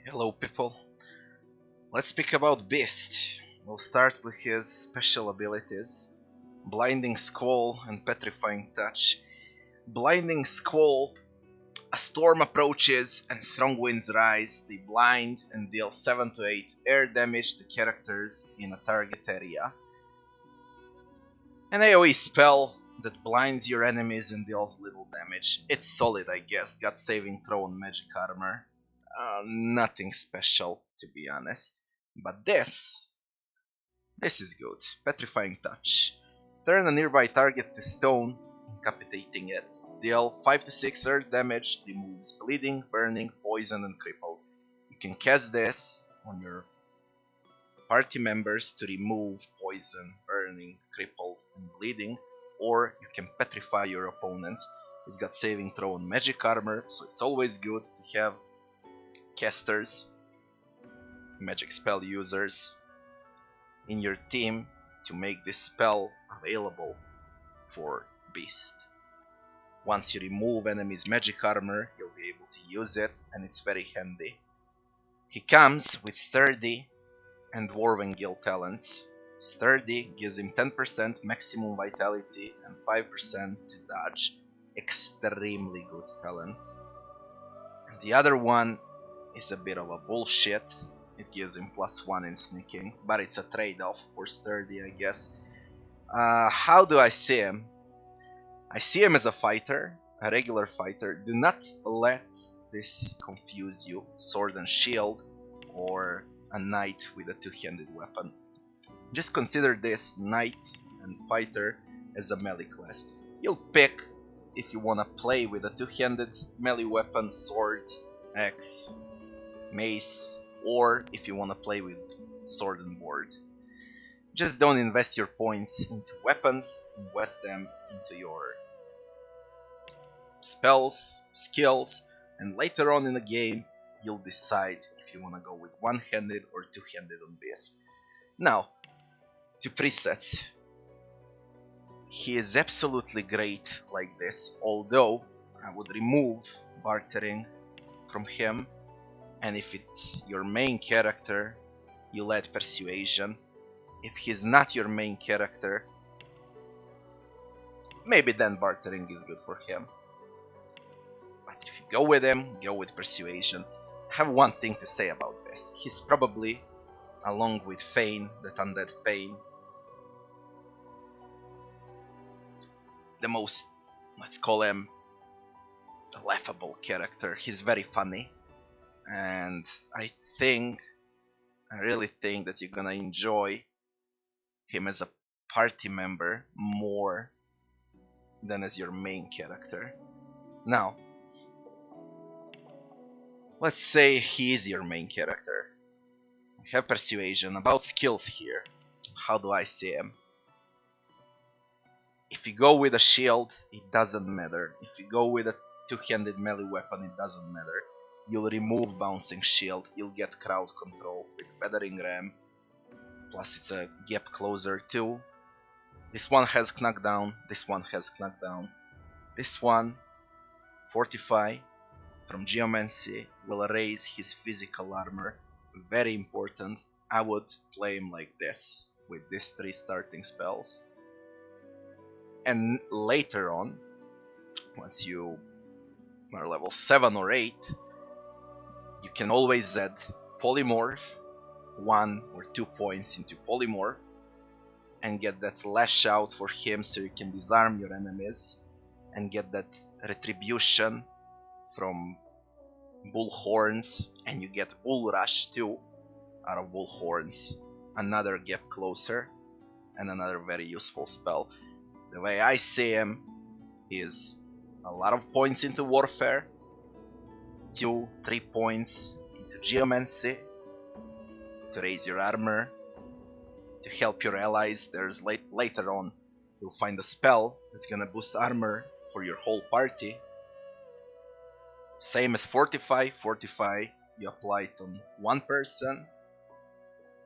Hello people, let's speak about Beast. We'll start with his special abilities, Blinding Squall and Petrifying Touch. Blinding Squall, a storm approaches and strong winds rise, they blind and deal 7 to 8 air damage to characters in a target area. An AoE spell that blinds your enemies and deals little damage. It's solid, I guess, got saving throw and magic armor. Nothing special, to be honest. But this is good. Petrifying Touch. Turn a nearby target to stone, incapacitating it. Deal 5 to 6 earth damage, removes bleeding, burning, poison, and cripple. You can cast this on your party members to remove poison, burning, cripple, and bleeding, or you can petrify your opponents. It's got saving throw and magic armor, so it's always good to have casters, magic spell users in your team to make this spell available for Beast. Once you remove enemy's magic armor, you'll be able to use it, and it's very handy. He comes with Sturdy and Werglia talents. Sturdy gives him 10% maximum vitality and 5% to dodge. Extremely good talent. And the other one is a bit of a bullshit. It gives him +1 in sneaking, but it's a trade-off for Sturdy, I guess. How do I see him? I see him as a fighter, a regular fighter. Do not let this confuse you. Sword and shield, or a knight with a two-handed weapon. Just consider this knight and fighter as a melee class. You'll pick if you wanna play with a two-handed melee weapon, sword, axe, mace, or if you wanna play with sword and board. Just don't invest your points into weapons, invest them into your spells, skills, and later on in the game you'll decide if you wanna go with one-handed or two-handed on Beast. Now, to presets. He is absolutely great like this, although I would remove bartering from him, and if it's your main character, you'll add persuasion. If he's not your main character, maybe then bartering is good for him. But if you go with him, go with persuasion. I have one thing to say about Beast. He's probably, along with Fane, that undead Fane, the most, let's call him, a laughable character. He's very funny, and I really think that you're gonna enjoy him as a party member more than as your main character. Now, let's say he is your main character. We have persuasion. About skills here, how do I see him? If you go with a shield, it doesn't matter. If you go with a two-handed melee weapon, it doesn't matter. You'll remove bouncing shield, you'll get crowd control with Feathering Ram, plus it's a gap closer too. This one has knockdown, this one has knockdown. This one, Fortify, from Geomancy, will raise his physical armor. Very important. I would play him like this, with these 3 starting spells. And later on, once you are level 7 or 8, you can always add Polymorph, 1 or 2 points into Polymorph, and get that Lash Out for him so you can disarm your enemies, and get that Retribution from Bull Horns, and you get Bull Rush too out of Bull Horns, another gap closer, and another very useful spell. The way I see him is a lot of points into Warfare, 2-3 points into Geomancy to raise your armor, to help your allies. There's later on you'll find a spell that's gonna boost armor for your whole party. Same as Fortify. Fortify, you apply it on one person.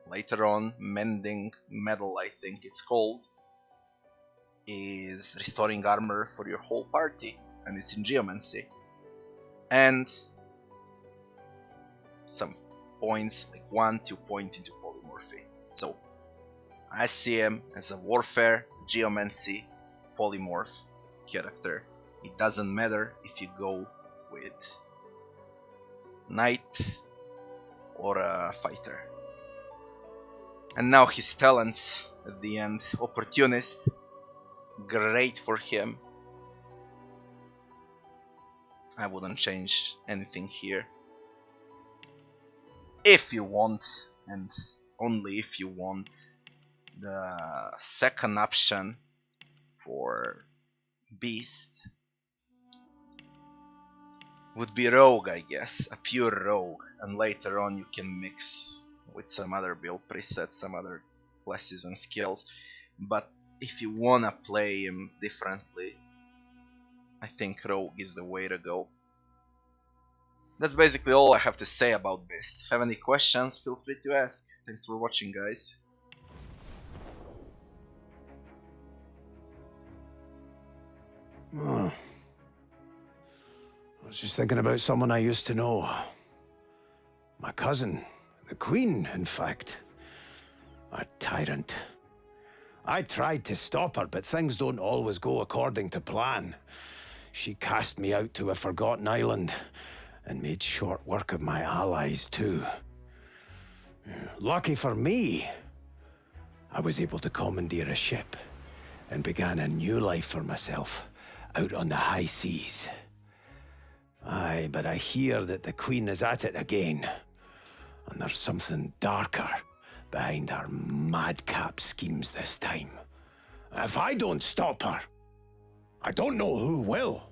Later on, Mending Metal, I think it's called, is restoring armor for your whole party, and it's in Geomancy. And some points, like 1-2 point into polymorphy. So I see him as a warfare, geomancy, polymorph character. It doesn't matter if you go with knight or a fighter. And now his talents at the end. Opportunist, great for him. I wouldn't change anything here. If you want, and only if you want, the second option for beast would be rogue, I guess, a pure rogue, and later on you can mix with some other build presets, some other classes and skills. But if you wanna play him differently, I think rogue is the way to go. That's basically all I have to say about Beast. Have any questions? Feel free to ask. Thanks for watching, guys. Oh. I was just thinking about someone I used to know. My cousin, the Queen, in fact. A tyrant. I tried to stop her, but things don't always go according to plan. She cast me out to a forgotten island, and made short work of my allies too. Lucky for me, I was able to commandeer a ship, and began a new life for myself, out on the high seas. Aye, but I hear that the Queen is at it again, and there's something darker behind her madcap schemes this time. If I don't stop her, I don't know who will.